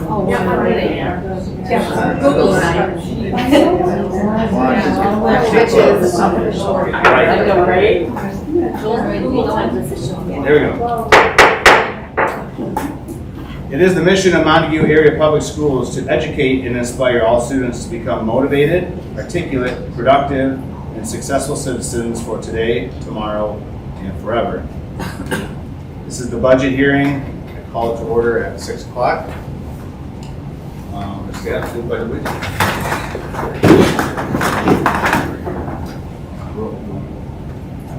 Oh, yeah, I'm ready. Yeah, Google which is the top of the shore. I know, right? There we go. It is the mission of Montague Area Public Schools to educate and inspire all students to become motivated, articulate, productive, and successful citizens for today, tomorrow, and forever. This is the budget hearing. I call it to order at 6 o'clock. Let's get to the pledge of allegiance.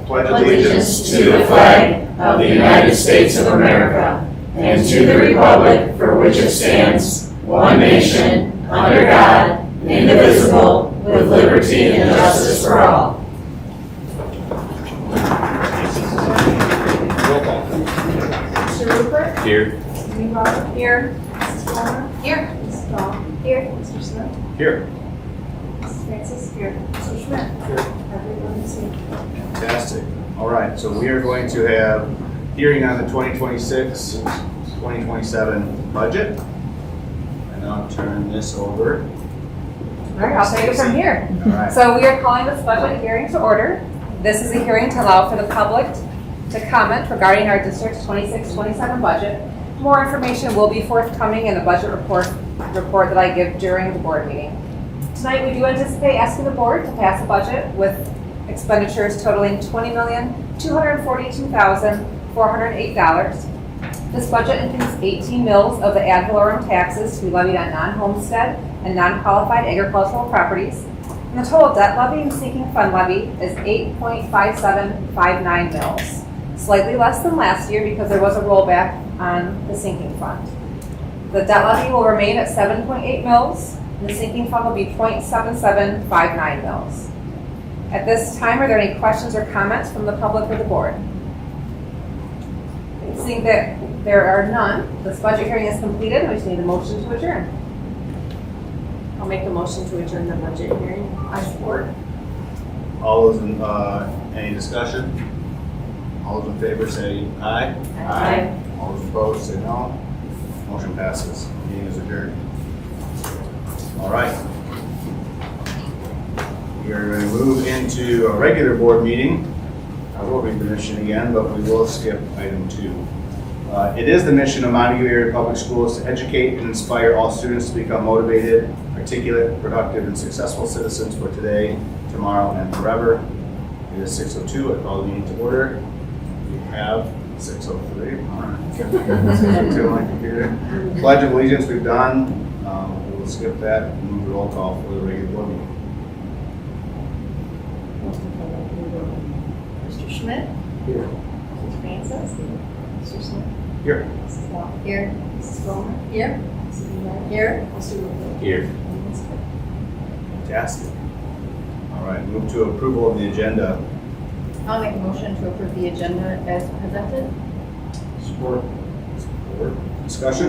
Pledge Allegiance to the flag of the United States of America and to the republic for which it stands, one nation, under God, indivisible, with liberty and justice for all. Roll call. Mr. Rupert? Here. Mrs. Newbauer? Here. Mrs. Palmer? Here. Mrs. Dahl? Here. Mr. Smith? Here. Mrs. Francis? Here. Mr. Schmidt? Here. Everyone is here. Fantastic. All right, so we are going to have hearing on the 2026-2027 budget. And I'll turn this over. All right, I'll take it from here. All right. So we are calling this budget hearing to order. This is a hearing to allow for the public to comment regarding our district's 26-27 budget. More information will be forthcoming in the budget report that I give during the board meeting. Tonight, we do anticipate asking the board to pass a budget with expenditures totaling $20,242,408. This budget includes 18 mills of the ad valorem taxes to be levied on non-homestead and non-qualified agricultural properties. And the total debt levy and sinking fund levy is 8.5759 mills, slightly less than last year because there was a rollback on the sinking fund. The debt levy will remain at 7.8 mills, and the sinking fund will be 0.7759 mills. At this time, are there any questions or comments from the public or the board? Seeing that there are none, this budget hearing is completed, and we just need a motion to adjourn. I'll make a motion to adjourn the budget hearing. I support. All those in, any discussion? All those in favor say aye. Aye. All those opposed say no. Motion passes. Meeting is adjourned. All right. We are going to move into a regular board meeting. I will read the mission again, but we will skip item 2. It is the mission of Montague Area Public Schools to educate and inspire all students to become motivated, articulate, productive, and successful citizens for today, tomorrow, and forever. It is 6:02. I call the meeting to order. We have 6:03. All right. 6:02 on my computer. Pledge of allegiance we've done. We will skip that and move the roll call for the regular board meeting. Mr. Schmidt? Here. Mrs. Francis? Mr. Smith? Here. Mrs. Dahl? Here. Mrs. Palmer? Here. Mrs. Newbauer? Here. Mr. Rupert? Here. Fantastic. All right, move to approval of the agenda. I'll make a motion to approve the agenda as presented. Support. Discussion?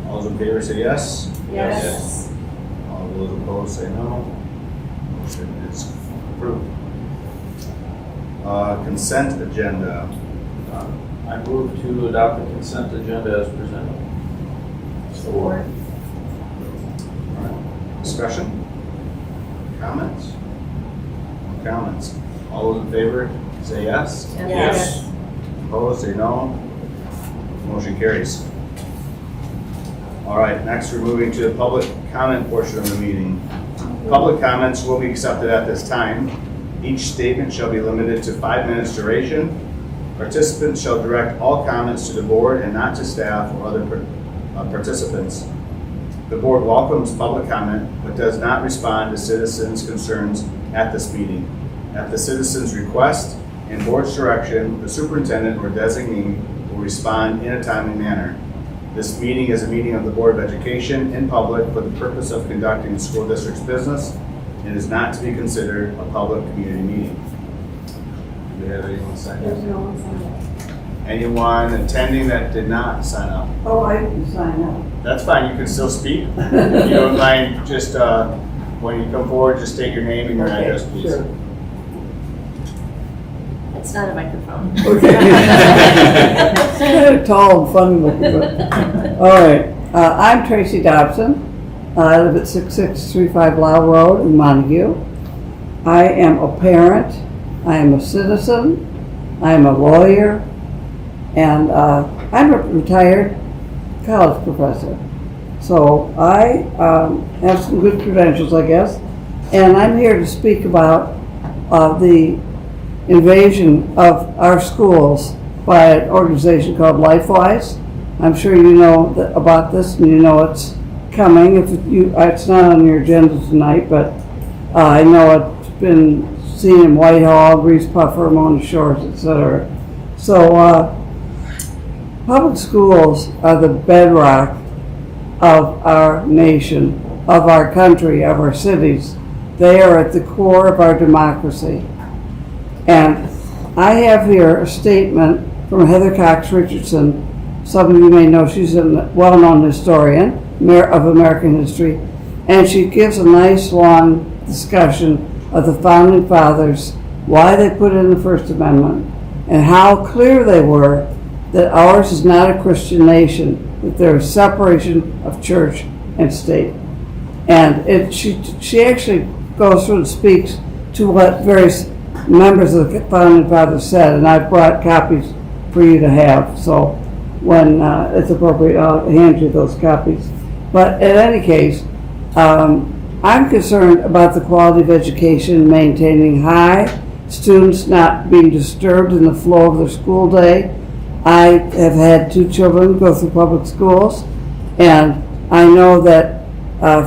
All those in favor say yes. Yes. All those opposed say no. Motion is approved. Consent agenda. I move to adopt the consent agenda as presented. Support. All right. Discussion? Comments? No comments. All those in favor say yes. Yes. Opposed say no. Motion carries. All right, next we're moving to the public comment portion of the meeting. Public comments will be accepted at this time. Each statement shall be limited to 5 minutes duration. Participants shall direct all comments to the board and not to staff or other participants. The board welcomes public comment, but does not respond to citizens' concerns at this meeting. At the citizens' request and board's direction, the superintendent or designee will respond in a timely manner. This meeting is a meeting of the Board of Education in public for the purpose of conducting the school district's business and is not to be considered a public community meeting. Do we have anyone sign There's up? no one signed up. Anyone attending that did not sign up? Oh, I can sign up. That's fine, you can still speak. If you don't mind, just when you come forward, just state your name and your Okay, address, please. sure. It's not a microphone. Okay. It's kind of tall and funny looking, but All right, I'm Tracy Dobson. I live at 6635 Lyle Road in Montague. I am a parent, I am a citizen, I am a lawyer, and I'm a retired college professor. So I have some good credentials, I guess, and I'm here to speak about the invasion of our schools by an organization called LifeWise. I'm sure you know about this, and you know it's coming. It's not on your agenda tonight, but I know it's been seen in Whitehall, Grease Puffer, Mona Shores, etc. So public schools are the bedrock of our nation, of our country, of our cities. They are at the core of our democracy. And I have here a statement from Heather Cox Richardson. Some of you may know she's a well-known historian of American history, and she gives a nice long discussion of the Founding Fathers, why they put in the First Amendment, and how clear they were that ours is not a Christian nation, that there is separation of church and state. And she actually goes through and speaks to what various members of the Founding Fathers said, and I've brought copies for you to have. So when it's appropriate, I'll hand you those copies. But in any case, I'm concerned about the quality of education, maintaining high, students not being disturbed in the flow of their school day. I have had 2 children go through public schools, and I know that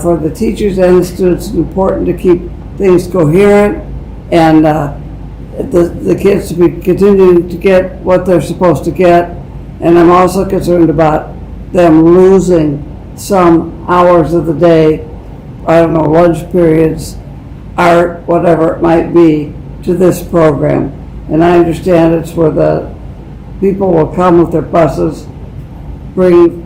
for the teachers and the students, it's important to keep things coherent and the kids to be continuing to get what they're supposed to get. And I'm also concerned about them losing some hours of the day, I don't know, lunch periods, art, whatever it might be, to this program. And I understand it's where the people will come with their buses,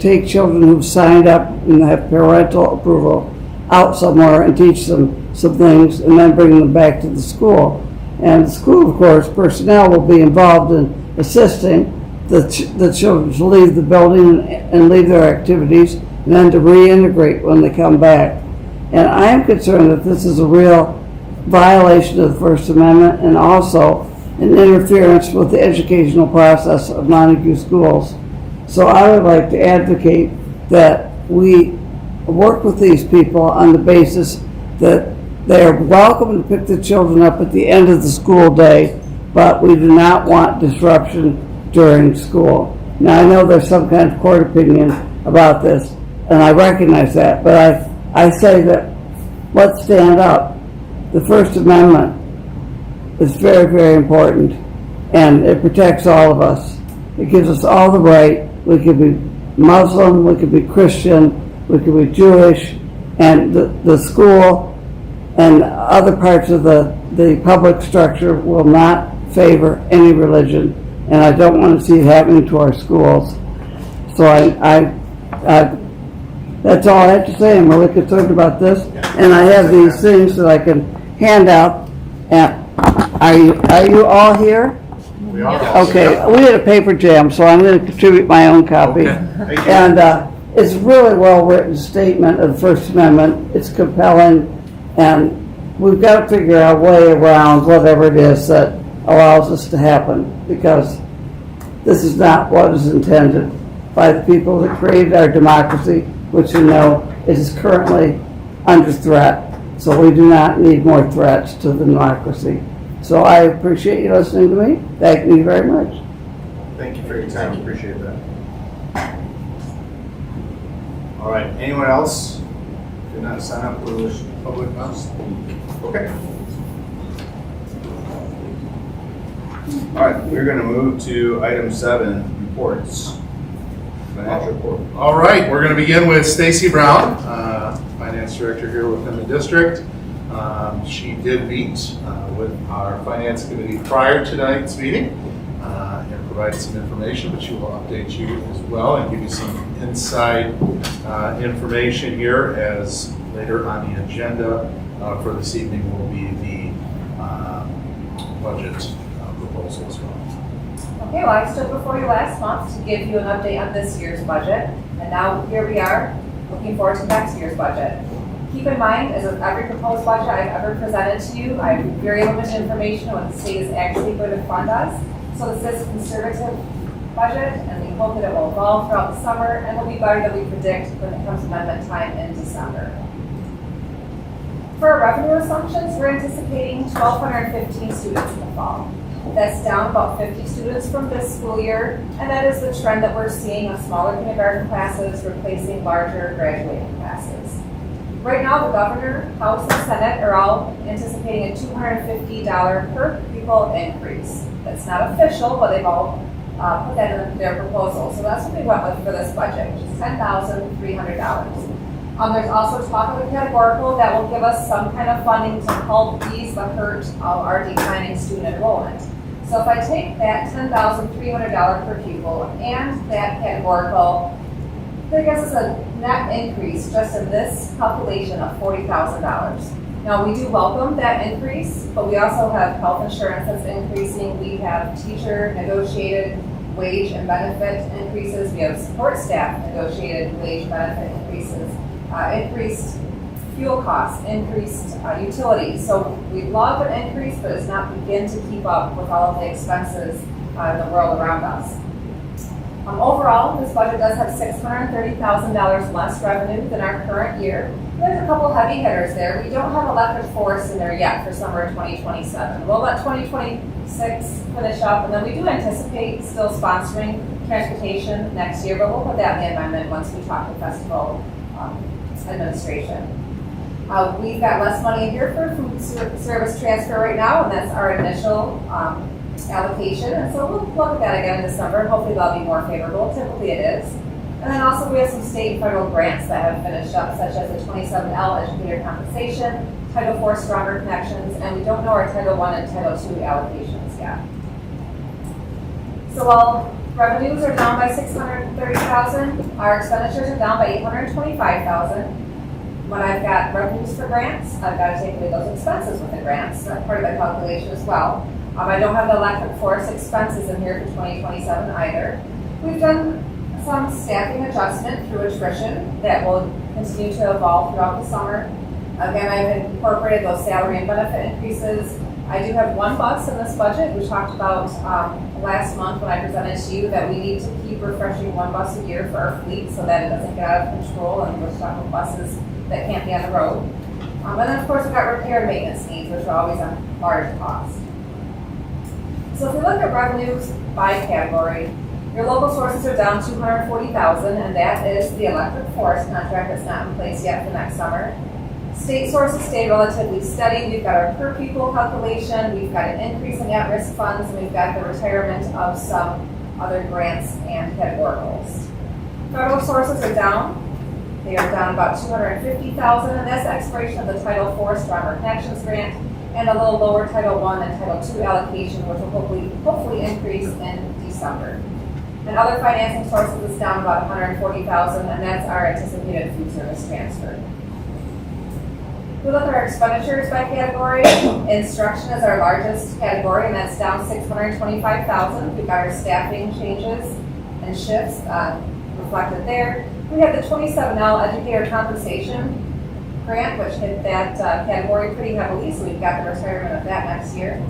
take children who've signed up and have parental approval out somewhere and teach them some things, and then bring them back to the school. And the school, of course, personnel will be involved in assisting the children to leave the building and leave their activities, and then to reintegrate when they come back. And I am concerned that this is a real violation of the First Amendment, and also an interference with the educational process of Montague schools. So I would like to advocate that we work with these people on the basis that they are welcome to pick the children up at the end of the school day, but we do not want disruption during school. Now, I know there's some kind of court opinion about this, and I recognize that, but I say that let's stand up. The First Amendment is very, very important, and it protects all of us. It gives us all the right. We could be Muslim, we could be Christian, we could be Jewish, and the school and other parts of the public structure will not favor any religion, and I don't want to see it happening to our schools. So I that's all I have to say. I'm really concerned about this, and I have these things that I can hand out. And are you all here? We are. Okay, we had a paper jam, so I'm going to contribute my own copy. Okay. Thank you. And it's a really well-written statement of the First Amendment. It's compelling, and we've got to figure out a way around whatever it is that allows this to happen, because this is not what is intended by the people that created our democracy, which you know is currently under threat. So we do not need more threats to the democracy. So I appreciate you listening to me. Thank you very much. Thank you for your time, appreciate that. All right, anyone else did not sign up for the public comments? Okay. All right, we're going to move to item 7, reports. Financial report. All right, we're going to begin with Stacy Brown, Finance Director here within the district. She did meet with our Finance Committee prior to tonight's meeting and provide some information, but she will update you as well and give you some inside information here, as later on the agenda for this evening will be the budget proposal as well. Okay, well, I stood before you last month to give you an update on this year's budget, and now here we are, looking forward to next year's budget. Keep in mind, as of every proposed budget I've ever presented to you, I have very limited information on what the state is actually going to fund us. So this is a conservative budget, and we hope that it will evolve throughout the summer and will be better than we predict when it comes to amendment time in December. For our revenue assumptions, we're anticipating 1,215 students in the fall. That's down about 50 students from this school year, and that is the trend that we're seeing of smaller kindergarten classes replacing larger graduating classes. Right now, the governor, House, and Senate are all anticipating a $250 per pupil increase. That's not official, but they've all put that in their proposal. So that's what we went with for this budget, which is $10,300. There's also talk of a categorical that will give us some kind of funding to help ease the hurt of our declining student enrollment. So if I take that $10,300 per pupil and that categorical, that gives us a net increase just in this calculation of $40,000. Now, we do welcome that increase, but we also have health insurance that's increasing. We have teacher negotiated wage and benefit increases. We have support staff negotiated wage benefit increases. Increased fuel costs, increased utilities. So we love an increase, but it's not begin to keep up with all of the expenses in the world around us. Overall, this budget does have $630,000 less revenue than our current year. There's a couple heavy hitters there. We don't have electric force in there yet for summer 2027. We'll let 2026 finish up, and then we do anticipate still sponsoring transportation next year, but we'll put that in the amendment once we talk to festival administration. We've got less money in here for food service transfer right now, and that's our initial allocation. And so we'll look at that again in December. Hopefully that'll be more favorable. Typically it is. And then also we have some state and federal grants that have finished up, such as the 27L educator compensation, Title IV stronger connections, and we don't know our Title I and Title II allocations yet. So while revenues are down by $630,000, our expenditures are down by $825,000. When I've got revenues for grants, I've got to take away those expenses with the grants. That's part of the calculation as well. I don't have the electric force expenses in here for 2027 either. We've done some staffing adjustment through attrition that will continue to evolve throughout the summer. Again, I've incorporated those salary and benefit increases. I do have one bus in this budget. We talked about last month when I presented to you that we need to keep refreshing one bus a year for our fleet so that it doesn't get out of control and we're stuck with buses that can't be on the road. And then of course we've got repair and maintenance needs, which are always a large cost. So if we look at revenues by category, your local sources are down $240,000, and that is the electric force contract that's not in place yet for next summer. State sources stay relatively steady. We've got our per pupil calculation, we've got an increase in at-risk funds, and we've got the retirement of some other grants and categoricals. Federal sources are down. They are down about $250,000, and that's the expiration of the Title IV Stronger Connections grant and a little lower Title I and Title II allocation, which will hopefully increase in December. And other financing sources is down about $140,000, and that's our anticipated food service transfer. We look at our expenditures by category. Instruction is our largest category, and that's down $625,000. We've got our staffing changes and shifts reflected there. We have the 27L educator compensation grant, which hit that category pretty heavily, so we've got the retirement of that next year.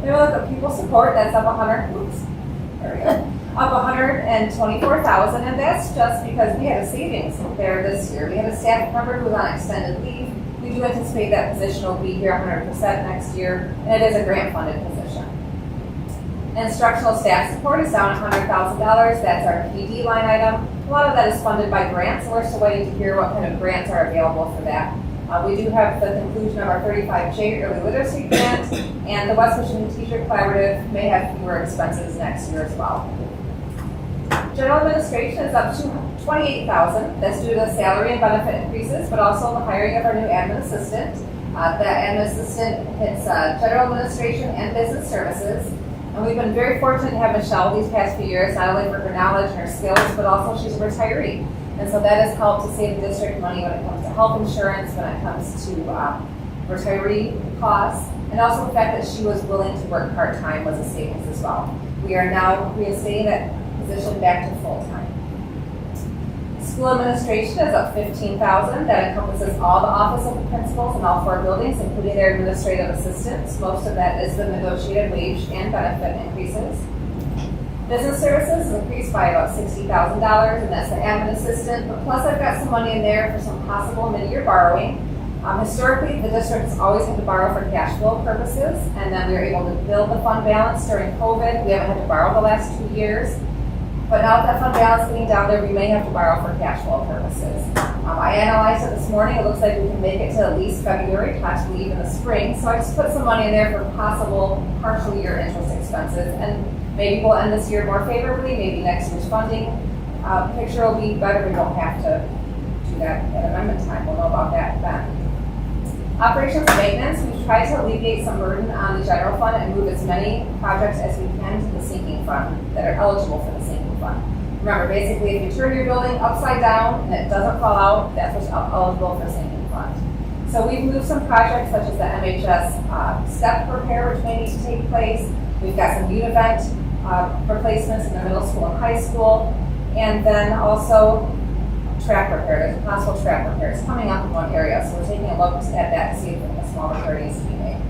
Then we look at pupil support, that's up $124,000, and that's just because we had a savings there this year. We had a staff member who was on extended leave. We do anticipate that position will be here 100% next year, and it is a grant-funded position. Instructional staff support is down $100,000. That's our PD line item. A lot of that is funded by grants, and we're still waiting to hear what kind of grants are available for that. We do have the conclusion of our 35J early literacy grant, and the West Michigan Teacher Collaborative may have fewer expenses next year as well. General administration is up to $28,000. That's due to the salary and benefit increases, but also the hiring of our new admin assistant. That admin assistant hits general administration and business services. And we've been very fortunate to have Michelle these past few years, not only for her knowledge and her skills, but also she's a retiree. And so that has helped to save the district money when it comes to health insurance, when it comes to retiree costs, and also the fact that she was willing to work part-time was a savings as well. We are now reinstating that position back to full-time. School administration is up $15,000. That encompasses all the office of the principals in all 4 buildings, including their administrative assistants. Most of that is the negotiated wage and benefit increases. Business services is increased by about $60,000, and that's the admin assistant. But plus, I've got some money in there for some possible mid-year borrowing. Historically, the district has always had to borrow for cash flow purposes, and then we were able to build the fund balance during COVID. We haven't had to borrow the last 2 years. But now that fund balance is getting down there, we may have to borrow for cash flow purposes. I analyzed it this morning. It looks like we can make it to at least February, possibly even the spring. So I just put some money in there for possible partial year interest expenses. And maybe we'll end this year more favorably. Maybe next year's funding picture will be better. We don't have to do that at amendment time. We'll know about that then. Operations and maintenance, we've tried to alleviate some burden on the general fund and move as many projects as we can to the sinking fund that are eligible for the sinking fund. Remember, basically, if you turn your building upside down and it doesn't fall out, that's what's eligible for the sinking fund. So we've moved some projects such as the MHS step repair, which may need to take place. We've got some univent replacements in the middle school and high school, and then also track repair. There's a possible track repair. It's coming up in one area, so we're taking a look at that to see if a small repair needs to be made.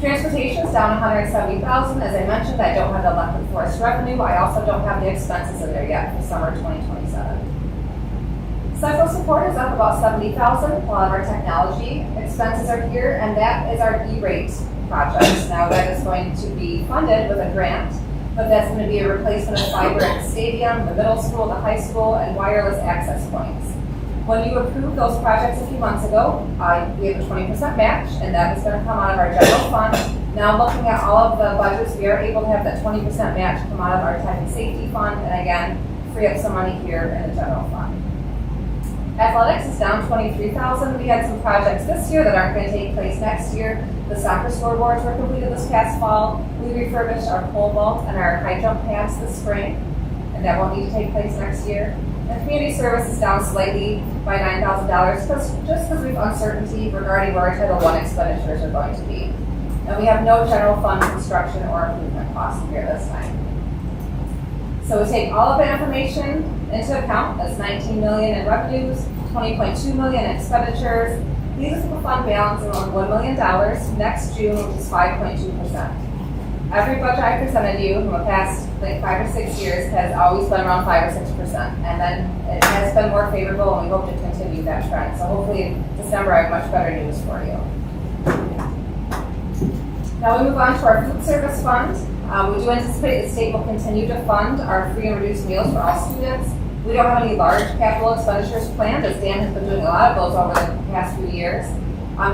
Transportation is down $170,000. As I mentioned, I don't have the electric forest revenue. I also don't have the expenses in there yet for summer 2027. Central support is up about $70,000. A lot of our technology expenses are here, and that is our E-rate project. Now that is going to be funded with a grant, but that's going to be a replacement of fiber at the stadium, the middle school, the high school, and wireless access points. When you approved those projects a few months ago, we have a 20% match, and that is going to come out of our general fund. Now looking at all of the budgets, we are able to have that 20% match come out of our tech and safety fund, and again, free up some money here in the general fund. Athletics is down $23,000. We had some projects this year that aren't going to take place next year. The soccer scoreboards were completed this past fall. We refurbished our pole vault and our high jump pads this spring, and that won't need to take place next year. And community service is down slightly by $9,000 just because we have uncertainty regarding where our Title I expenditures are going to be. And we have no general fund construction or improvement costs here this time. So we take all of that information into account. That's $19 million in revenues, $20.2 million in expenditures. These are the fund balance around $1 million next June, which is 5.2%. Every budget I presented you from the past 5 or 6 years has always been around 5 or 6%, and then it has been more favorable, and we hope to continue that trend. So hopefully in December I have much better news for you. Now we move on to our food service fund. We do anticipate the state will continue to fund our free and reduced meals for all students. We don't have any large capital expenditures planned, as Dan has been doing a lot of those over the past few years.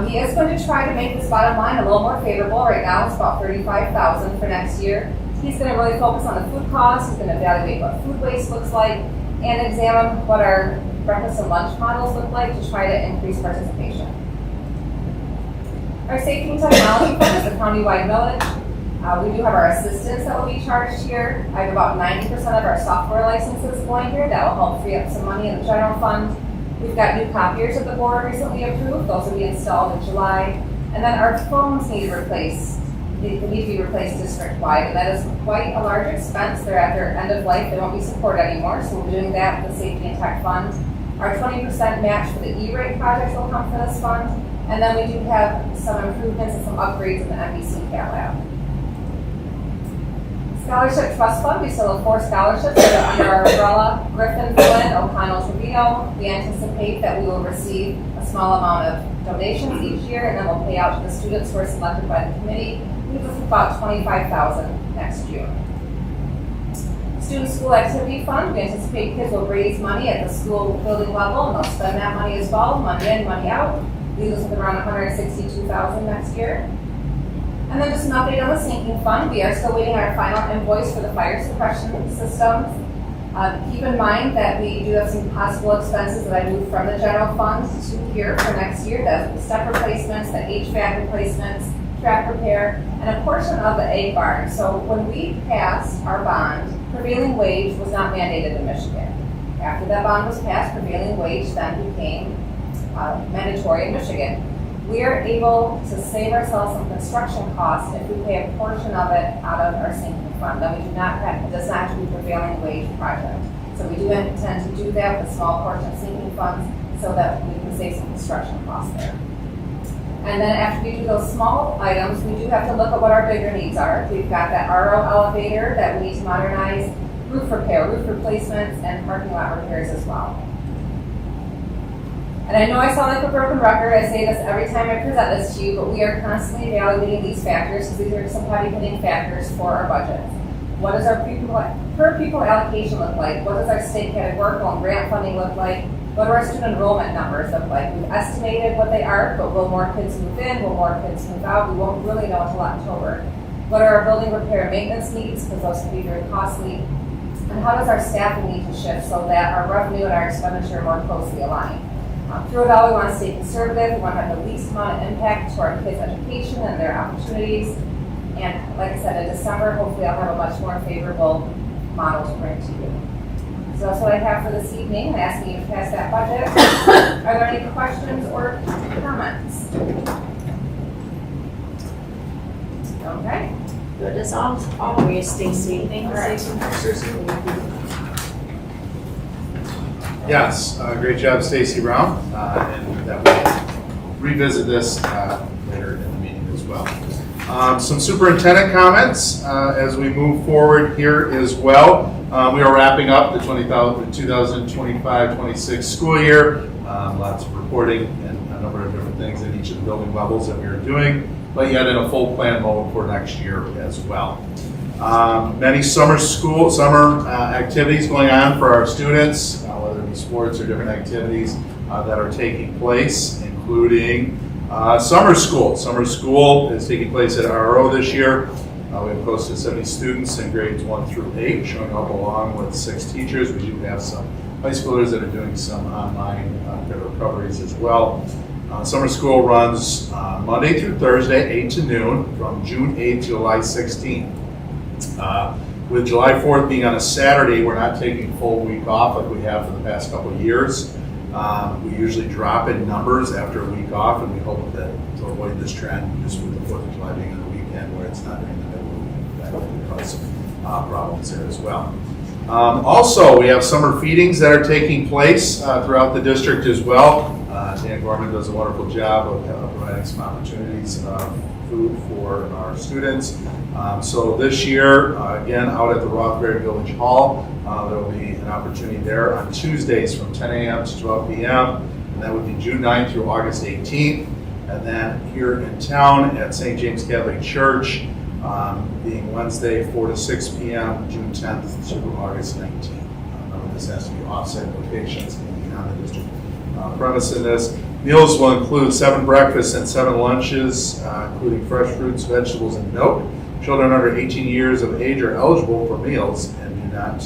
He is going to try to make this bottom line a little more favorable. Right now it's about $35,000 for next year. He's going to really focus on the food costs. He's going to evaluate what food waste looks like and examine what our breakfast and lunch models look like to try to increase participation. Our safety and technology fund is a countywide millage. We do have our assistants that will be charged here. I have about 90% of our software licenses going here. That will help free up some money in the general fund. We've got new copiers that the board recently approved. Those will be installed in July. And then our phones need to be replaced district-wide, and that is quite a large expense. They're at their end of life. They won't be supported anymore, so we're doing that with the Safety and Tech Fund. Our 20% match for the E-rate projects will come from this fund. And then we do have some improvements and some upgrades in the MBC Cat Lab. Scholarship Trust Fund, we still have 4 scholarships that are under our umbrella: Griffin, Flynn, O'Connell, Trevino. We anticipate that we will receive a small amount of donations each year, and then we'll pay out to the students who are selected by the committee. We have about $25,000 next June. Student School Activity Fund, we anticipate kids will raise money at the school building level, and they'll spend that money as well, money in, money out. Leaves us with around $162,000 next year. And then just an update on the sinking fund. We are still waiting our final invoice for the fire suppression systems. Keep in mind that we do have some possible expenses that I moved from the general fund to here for next year. That's the step replacements, the HVAC replacements, track repair, and a portion of the egg barn. So when we passed our bond, prevailing wage was not mandated in Michigan. After that bond was passed, prevailing wage then became mandatory in Michigan. We are able to save ourselves some construction costs if we pay a portion of it out of our sinking fund. Then we do not have, it does not have to be prevailing wage project. So we do intend to do that with a small portion of sinking funds so that we can save some construction costs there. And then after we do those small items, we do have to look at what our bigger needs are. We've got that RO elevator that we need to modernize, roof repair, roof replacements, and parking lot repairs as well. And I know I sound like a broken record, I say this every time I present this to you, but we are constantly evaluating these factors because these are some heavy hitting factors for our budget. What does our per pupil allocation look like? What does our state categorical and grant funding look like? What do our student enrollment numbers look like? We've estimated what they are, but will more kids move in? Will more kids move out? We won't really know until October. What are our building repair and maintenance needs? Because those can be very costly. And how does our staffing need to shift so that our revenue and our expenditure are more closely aligned? Through it all, we want to stay conservative. We want to have the least amount of impact to our kids' education and their opportunities. And like I said, in December, hopefully I'll have a much more favorable model to bring to you. So that's what I have for this evening. I'm asking you to pass that budget. Are there any questions or comments? Okay. Good as always, Stacy. Thank you, Alright. Stacy. Yes, great job, Stacy Brown, and that we'll revisit this later in the meeting as well. Some superintendent comments as we move forward here as well. We are wrapping up the 2025-26 school year. Lots of reporting and a number of different things at each of the building levels that we are doing, but yet in a full plan mode for next year as well. Many summer activities going on for our students, whether it be sports or different activities that are taking place, including summer school. Summer school is taking place at RO this year. We have close to 70 students in grades 1 through 8 showing up along with 6 teachers. We do have some high schoolers that are doing some online recoveries as well. Summer school runs Monday through Thursday, 8 to noon, from June 8th to July 16th. With July 4th being on a Saturday, we're not taking a full week off like we have for the past couple of years. We usually drop in numbers after a week off, and we hope that to avoid this trend just with the 4th of July being on the weekend where it's not during the middle of the week. That could cause some problems there as well. Also, we have summer feedings that are taking place throughout the district as well. Dan Gorman does a wonderful job of providing some opportunities of food for our students. So this year, again, out at the Rothbury Village Hall, there will be an opportunity there on Tuesdays from 10 a.m. to 12 p.m. And that would be June 9th through August 18th. And then here in town at St. James Catholic Church, being Wednesday 4 to 6 p.m., June 10th to August 19th. Remember, this has to be offset locations on the district premise in this. Meals will include 7 breakfasts and 7 lunches, including fresh fruits, vegetables, and milk. Children under 18 years of age are eligible for meals and do not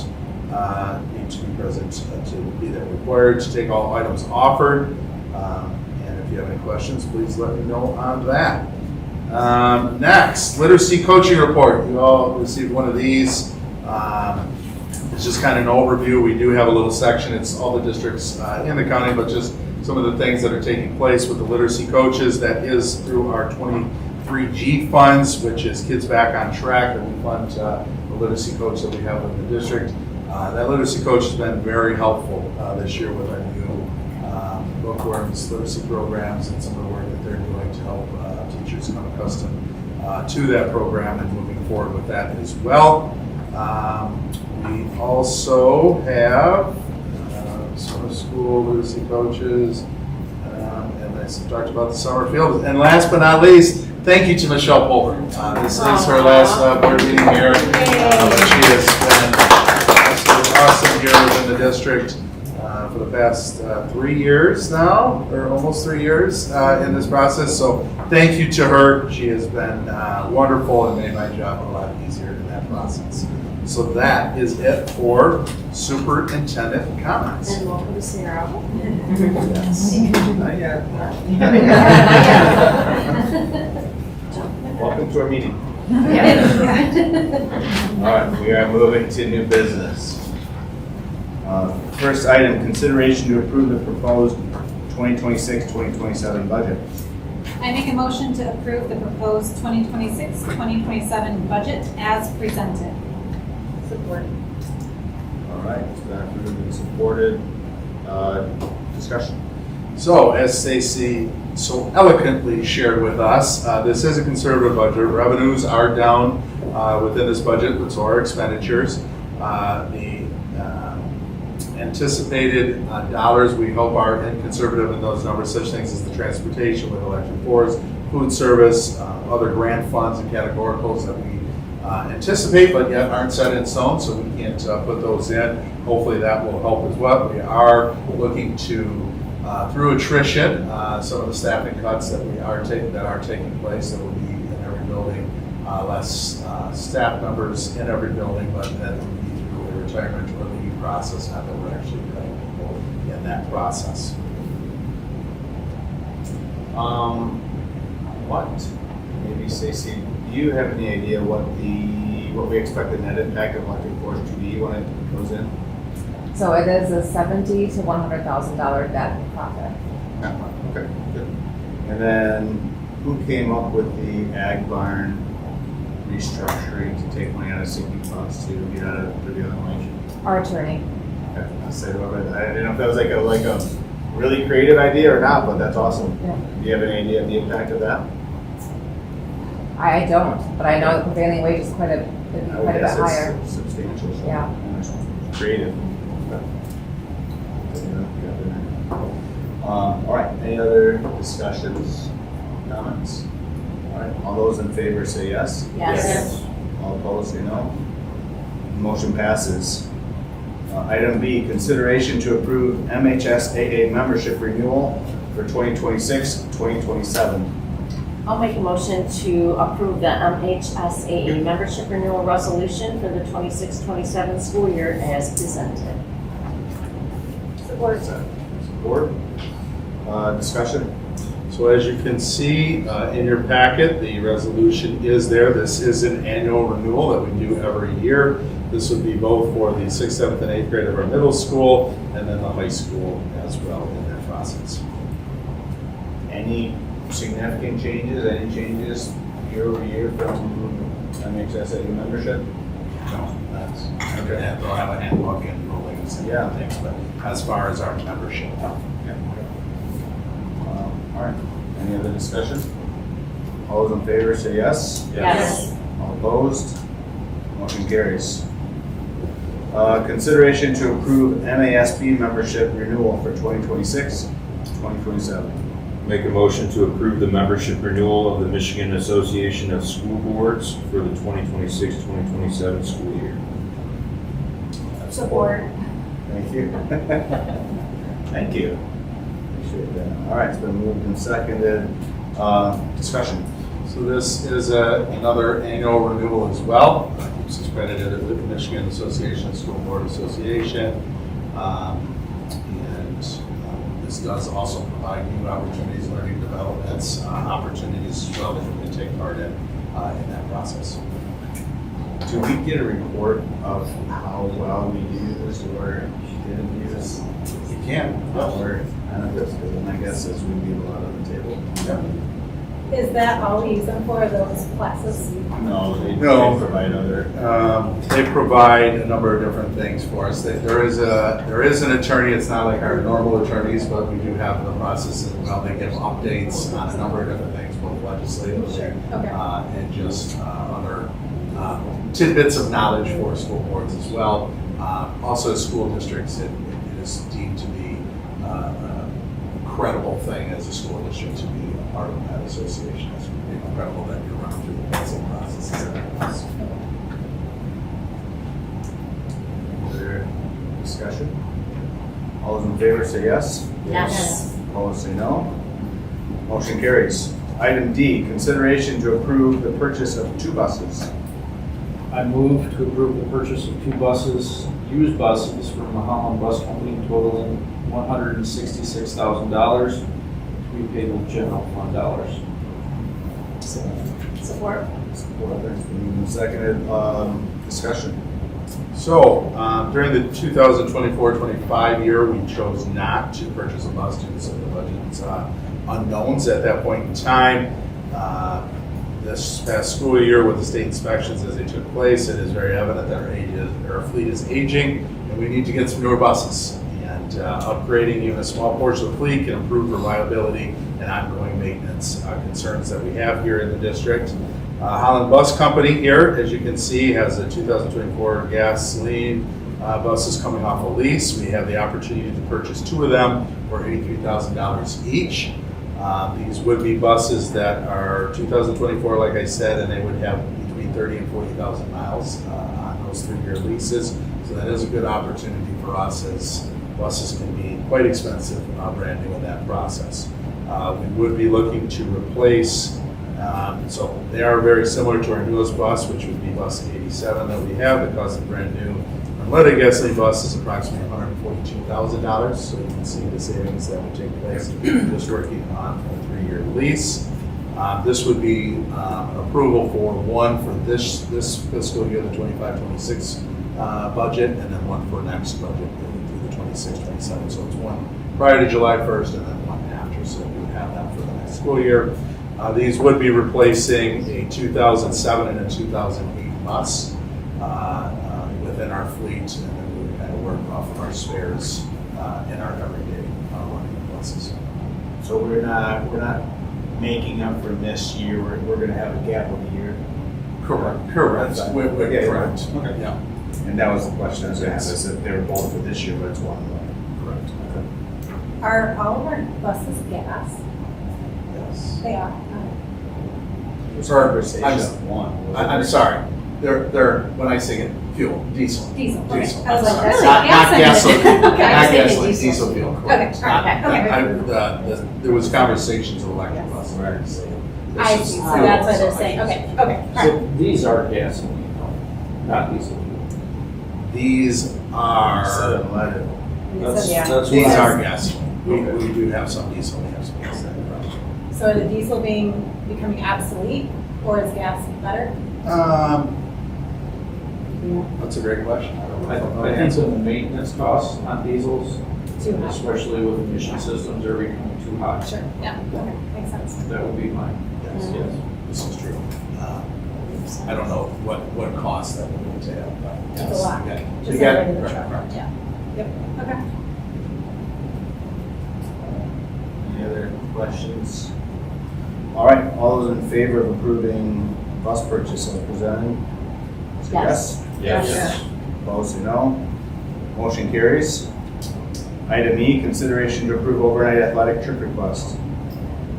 need to be present to be there. Required to take all items offered. And if you have any questions, please let me know on that. Next, literacy coaching report. You all received one of these. It's just kind of an overview. We do have a little section. It's all the districts in the county, but just some of the things that are taking place with the literacy coaches. That is through our 23G funds, which is Kids Back on Track, that we fund the literacy coach that we have in the district. That literacy coach has been very helpful this year with our new bookworms, literacy programs, and some of the work that they're doing to help teachers become accustomed to that program and moving forward with that as well. We also have summer school literacy coaches, and I talked about the summer field. And last but not least, thank you to Michelle Pulver. This is her last board meeting here. She has been absolutely awesome here within the district for the past 3 years now, or almost 3 years in this process. So thank you to her. She has been wonderful and made my job a lot easier in that process. So that is it for superintendent comments. And welcome to Sarah. Yes. Not yet. Welcome to our meeting. All right, we are moving to new business. First item, consideration to approve the proposed 2026-2027 budget. I make a motion to approve the proposed 2026-2027 budget as presented. Support. All right, it's been approved and supported. Discussion. So, as Stacy so eloquently shared with us, this is a conservative budget. Revenues are down within this budget, but so are expenditures. The anticipated dollars we hope are conservative in those numbers, such things as the transportation with electric boards, food service, other grant funds and categoricals that we anticipate but yet aren't set in stone, so we can't put those in. Hopefully that will help as well. We are looking to, through attrition, some of the staffing cuts that are taking place. There will be in every building less staff members in every building, but that will be through a retirement or leave process, not that we're actually cutting people in that process. Maybe Stacy, do you have any idea what we expect the net impact of electric force to be when it goes in? So it is a $70,000 to $100,000 net profit. Okay, good. And then who came up with the ag barn restructuring to take money out of sinking funds to get out of the other money? Our attorney. Okay, I said, I didn't know if that was like a really creative idea or not, but that's awesome. Yeah. Do you have any idea of the impact of that? I don't, but I know the prevailing wage is quite a bit higher. It's substantial. So Yeah. Creative. All right, any other discussions, comments? All right, all those in favor say yes. Yes. All opposed say no. Motion passes. Item B, consideration to approve MHSAA membership renewal for 2026-2027. I'll make a motion to approve the MHSAA membership renewal resolution for the 26-27 school year as presented. Support. Support. Discussion. So as you can see in your packet, the resolution is there. This is an annual renewal that we do every year. This would be both for the 6th, 7th, and 8th grade of our middle school, and then the high school as well in that process. Any significant changes, any changes year over year from MHSAA membership? No, that's, they'll have a handbook and rulings and things, but as far as our membership. All right, any other discussion? All those in favor say yes. Yes. All opposed? Motion carries. Consideration to approve MASB membership renewal for 2026-2027. Make a motion to approve the membership renewal of the Michigan Association of School Boards for the 2026-2027 school year. Support. Thank you. Thank you. Appreciate that. All right, it's been moved and seconded. Discussion. So this is another annual renewal as well. It's accredited at the Michigan Association of School Board Association. This does also provide new opportunities, learning developments, opportunities as well that you can take part in that process. Do we get a report of how well we do this or didn't do this? You can. Or none of this, because my guess is we leave a lot on the table. Is that all we use them for, those classes? No, they provide other. They provide a number of different things for us. There is an attorney. It's not like our normal attorneys, but we do have the process as well. They give updates on a number of different things, both legislatively and just other tidbits of knowledge for school boards as well. Also, school districts, it is deemed to be a credible thing as a school district to be a part of that association. It's incredible that you're running through the same process. Other discussion? All those in favor say yes. Yes. Opposed say no. Motion carries. Item D, consideration to approve the purchase of 2 buses. I move to approve the purchase of 2 buses, used buses from the Holland Bus Company totaling $166,000 to be paid with general fund dollars. Support. Support. It's been moved and seconded. Discussion. So, during the 2024-25 year, we chose not to purchase a bus due to some of the budget unknowns at that point in time. This past school year with the state inspections as they took place, it is very evident that our fleet is aging and we need to get some newer buses. And upgrading even a small portion of the fleet can improve reliability and ongoing maintenance concerns that we have here in the district. Holland Bus Company here, as you can see, has a 2024 gasoline buses coming off a lease. We have the opportunity to purchase 2 of them for $83,000 each. These would be buses that are 2024, like I said, and they would have between 30 and 40,000 miles on those 3-year leases. So that is a good opportunity for us, as buses can be quite expensive brand new in that process. We would be looking to replace, so they are very similar to our newest bus, which would be bus 87 that we have. The cost of brand new unleaded gasoline bus is approximately $142,000. So you can see the savings that would take place just working on a 3-year lease. This would be approval for one for this fiscal year, the 25-26 budget, and then one for next budget through the 26-27. So it's one prior to July 1st and then one after. So we would have that for the next school year. These would be replacing a 2007 and a 2008 bus within our fleet, and then we would kind of work off of our spares in our everyday running buses. So we're not making up for this year, we're gonna have a gap of a year? Correct. Correct. Correct. Okay. Yeah. And that was the question I was gonna ask, is if they were both for this year, but it's one. Correct. Are all of our buses gas? Yes. They are. Conversation of one. I'm sorry. They're when I say it, fuel, diesel. Diesel, okay. Diesel. I was like, I'm really? sorry. Not gasoline. Okay, I was Not thinking gasoline, diesel. diesel fuel. Okay, correct. all right, okay. There was conversations of electric Yes. buses. Right. This I is see, so fuel, that's what so they're I saying, should okay, say. okay, all right. So these are gasoline, not diesel. These are, That's these what are gasoline. We do have some diesel, we have some gasoline. So are the diesel becoming obsolete, or is gas better? That's a great question. I don't know. I think some of the maintenance costs on diesels, Too high. especially with emission systems, are becoming too high. Sure, yeah, okay, makes sense. That would be mine. Yes, Yes. this is true. I don't know what cost that would entail, but yes. It's a lot. we got- Just we got- like in the right, truck, right. yeah. Yep, okay. Any other questions? All right, all those in favor of approving bus purchase as presented? Say Yes. Yes. Opposed, say no. Motion carries. Item E, consideration to approve overnight athletic trip request.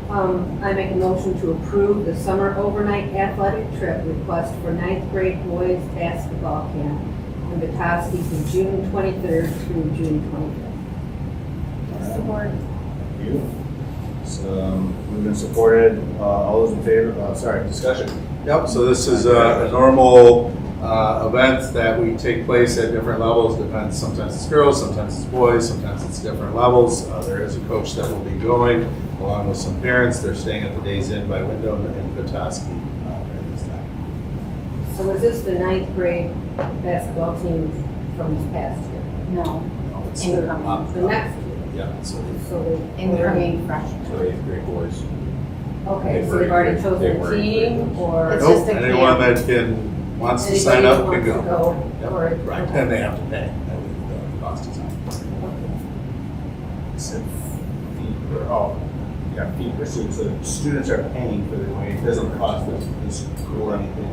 I make a motion to approve the summer overnight athletic trip request for 9th grade boys basketball camp in Petoskey from June 23rd through June 25th. Support. Thank you. So, moved and supported, all those in favor, discussion. Yep, so this is a normal event that we take place at different levels, depends, sometimes it's girls, sometimes it's boys, sometimes it's different levels. There is a coach that will be going, along with some parents. They're staying at the Days Inn by Wyndham in Petoskey during this time. So is this the 9th grade basketball team from this past year? No. No, it's, Incoming. The next year? Yeah, so So they. Incoming freshmen. So 8th grade boys. Okay, so they've already chosen a team, or? It's nope, just a anyone camp. that wants to sign up can Anybody who go. wants to Yep, go, or- right, okay. and they have to pay. That would be the cost is on. Fee pursuit, so students are paying for the way, it doesn't cost the school anything.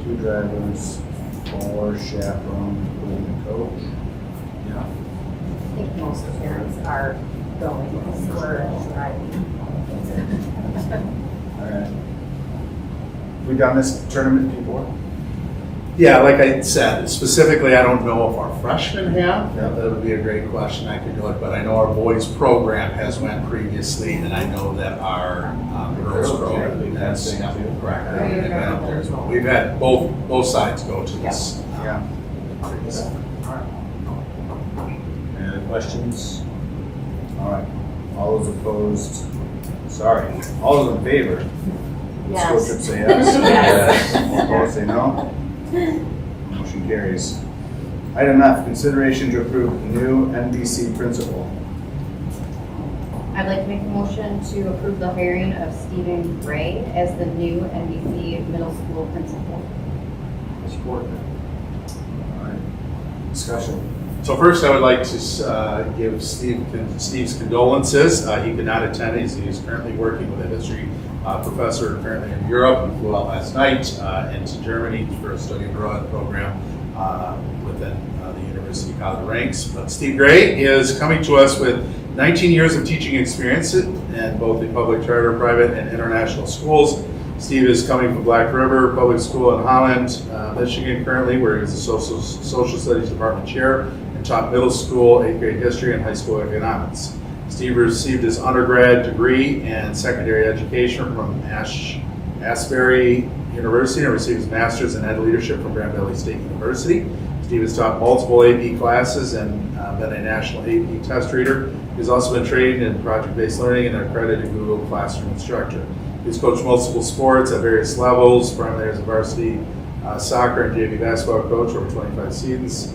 Two drivers, 4 chaperones, including the coach. I Yeah. think most parents are going, because we're driving. All right. We done this tournament before? Yeah, like I said, specifically, I don't know if our freshmen have. Yeah. That would be a great question. I could do it, but I know our boys program has went previously, and I know that our girls program has. Yeah. Correct. They've been up there as well. We've had both sides go to this. Yeah. Any other questions? All right, all those opposed, Sorry. All those in favor? Yes. School trip say yes. Yes. Opposed say no. Motion carries. Item F, consideration to approve new NBC principal. I'd like to make a motion to approve the hiring of Stephen Gray as the new NBC middle school principal. Support. All right. Discussion. So first, I would like to give Steve's condolences. He could not attend. He's currently working with a history professor currently in Europe. He flew out last night into Germany for a study abroad program within the University College ranks. But Steve Gray is coming to us with 19 years of teaching experience in both the public, charter, private, and international schools. Steve is coming from Black River Public School in Holland, Michigan currently, where he's a social studies department chair and taught middle school, 8th grade history, and high school economics. Steve received his undergrad degree in secondary education from Asbury University and received his master's in ed leadership from Grand Valley State University. Steve has taught multiple AP classes and been a national AP test reader. He's also been trained in project-based learning and an accredited Google Classroom instructor. He's coached multiple sports at various levels, primarily as a varsity soccer and JV basketball coach over 25 seasons.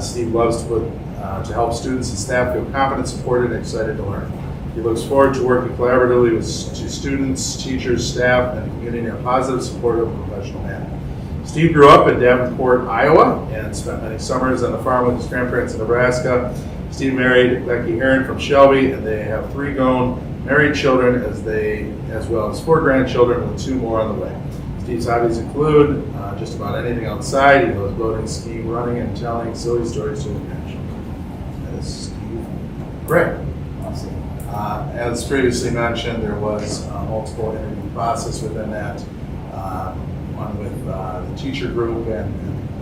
Steve loves to help students and staff feel confident, supported, and excited to learn. He looks forward to working collaboratively with students, teachers, staff, and the community in a positive, supportive, and professional manner. Steve grew up in Davenport, Iowa, and spent many summers on the farm with his grandparents in Nebraska. Steve married Becky Heron from Shelby, and they have 3 grown married children, as well as 4 grandchildren, with 2 more on the way. Steve's hobbies include just about anything outside. He loves boating, skiing, running, and telling silly stories to his grandchildren. That is Steve Gray. As previously mentioned, there was a multiple interview process within that, one with the teacher group and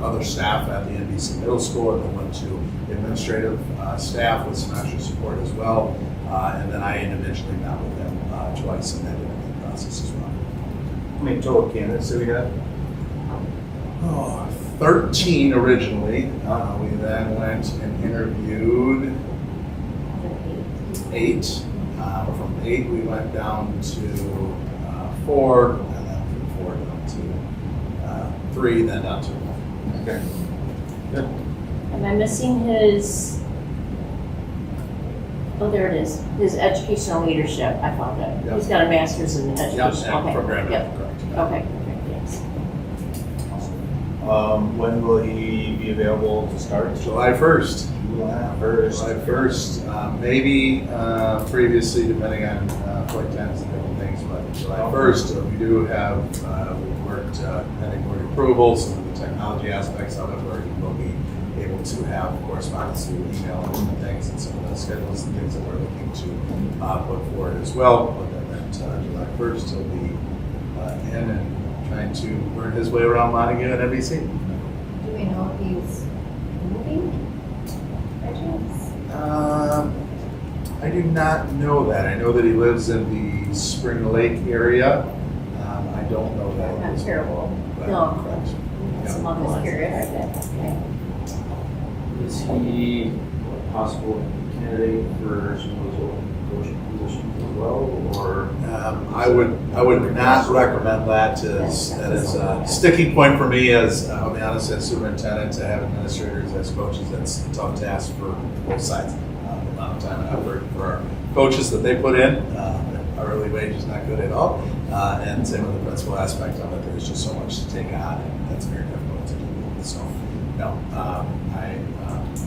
other staff at the NBC Middle School, and then went to administrative staff with some extra support as well. And then I individually met with them twice in that interview process as well. How many total candidates do we have? 13 originally. We then went and interviewed 8. From 8, we went down to 4, and then from 4 down to 3, then down to 1. Okay. Good. Am I missing his, oh, there it is, his educational leadership, I found it. Yep. He's got a master's in education. Yep, Okay. program, Yep. correct. Okay, yes. When will he be available to start? July 1st. July 1st. July 1st, maybe previously, depending on flight times and different things, but July 1st, we do have, we've worked, pending board approval, some of the technology aspects of it, where we will be able to have correspondence through email and different things, and some of the schedules and things that we're looking to put forward as well. But then that July 1st, he'll be in and trying to learn his way around Montague and NBC. Do we know if he's moving by chance? I do not know that. I know that he lives in the Spring Lake area. I don't know that. Not terrible. But- No. correct. Some Yeah. other ones. Curious. Okay. Is he a possible candidate for some of those open coaching positions as well, or? I would not recommend that as a sticking point for me as, I'll be honest, as superintendent, to have administrators as coaches. That's a tough task for both sides. The amount of time and effort for our coaches that they put in, our early wage is not good at all. And same with the principal aspect of it, there's just so much to take on, and that's very difficult to do. So, no,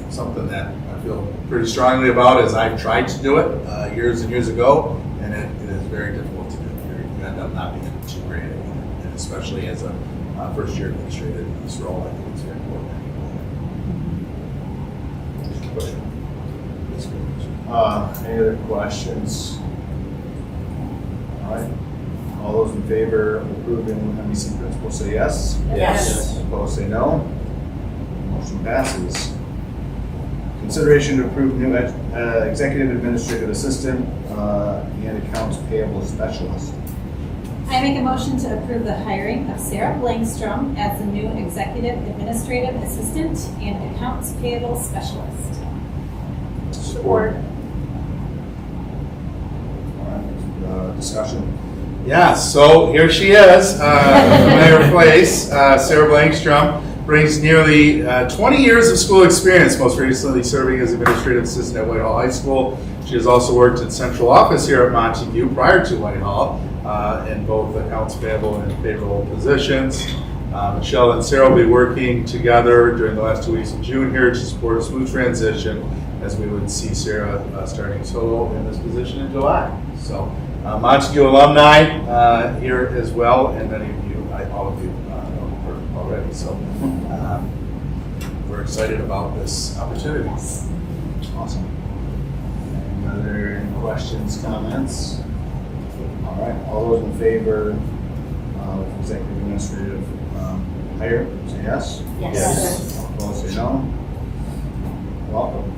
something that I feel pretty strongly about is I've tried to do it years and years ago, and it is very difficult to do. You end up not being too great at it, and especially as a first-year administrator in this role, I think it's very important. Any other questions? All right. All those in favor of approving NBC principal say yes. Yes. Opposed say no. Motion passes. Consideration to approve new executive administrative assistant and accounts payable specialist. I make a motion to approve the hiring of Sarah Langstrom as the new Executive Administrative Assistant and Accounts Payable Specialist. Support. All right, discussion. Yeah, so here she is, familiar place. Sarah Blankstrom brings nearly 20 years of school experience, most recently serving as administrative assistant at Whitehall High School. She has also worked in central office here at Montague prior to Whitehall in both accounts payable and payroll positions. Michelle and Sarah will be working together during the last 2 weeks of June here to support a smooth transition, as we would see Sarah starting solo in this position in July. So Montague alumni here as well, and many of you, all of you know her already. So we're excited about this opportunity. Awesome. Any other questions, comments? All right, all those in favor of executive administrative hire, say yes. Yes. All opposed, say no. Welcome.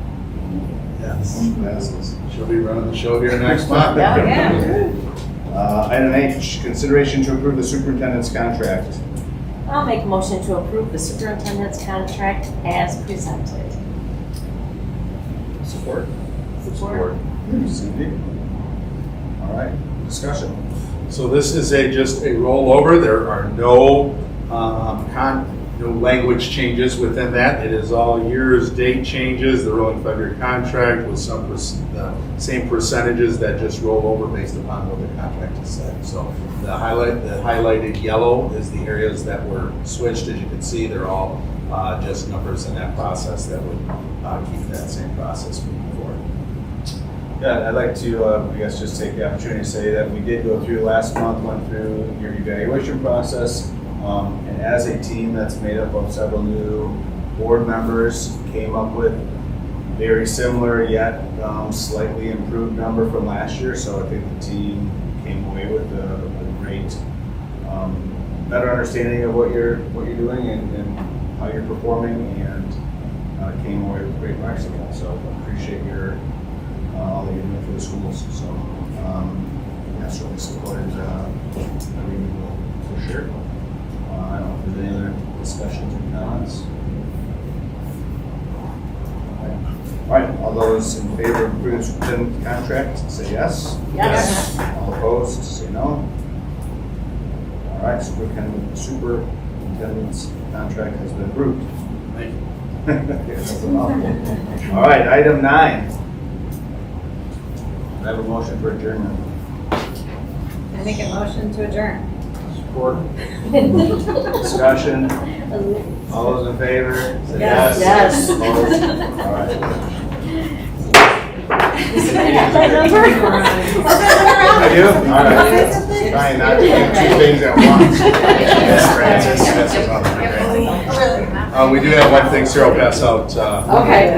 Yes. Passes. She'll be running the show here next month. Item H, consideration to approve the superintendent's contract. I'll make a motion to approve the superintendent's contract as presented. Support. Support. Cindy. All right, discussion. So this is just a rollover. There are no no language changes within that. It is all years, date changes, the rolling 5-year contract with some the same percentages that just roll over based upon what the contract has said. So the highlighted yellow is the areas that were switched. As you can see, they're all just numbers in that process that would keep that same process moving forward. Yeah, I'd like to, I guess, just take the opportunity to say that we did go through last month, went through your evaluation process. And as a team that's made up of several new board members, came up with very similar yet slightly improved number from last year. So I think the team came away with a great, better understanding of what you're doing and how you're performing, and came away with great marks again. So appreciate your all that you're doing for the schools. So yeah, certainly supported every for sure. I don't know if there's any other discussions or comments. All right, all those in favor of approving the superintendent contract, say yes. Yes. All opposed, say no. All right, superintendent's contract has been approved. Thank you. All right, item 9. I have a motion for adjournment. I make a motion to adjourn. Support. Discussion. All those in favor? Say Yes. Yes. Opposed? All right. I do? All right. Trying not to do 2 things at once. Yes, Francis. That's about it. We do have one thing Sarah will pass out. Okay.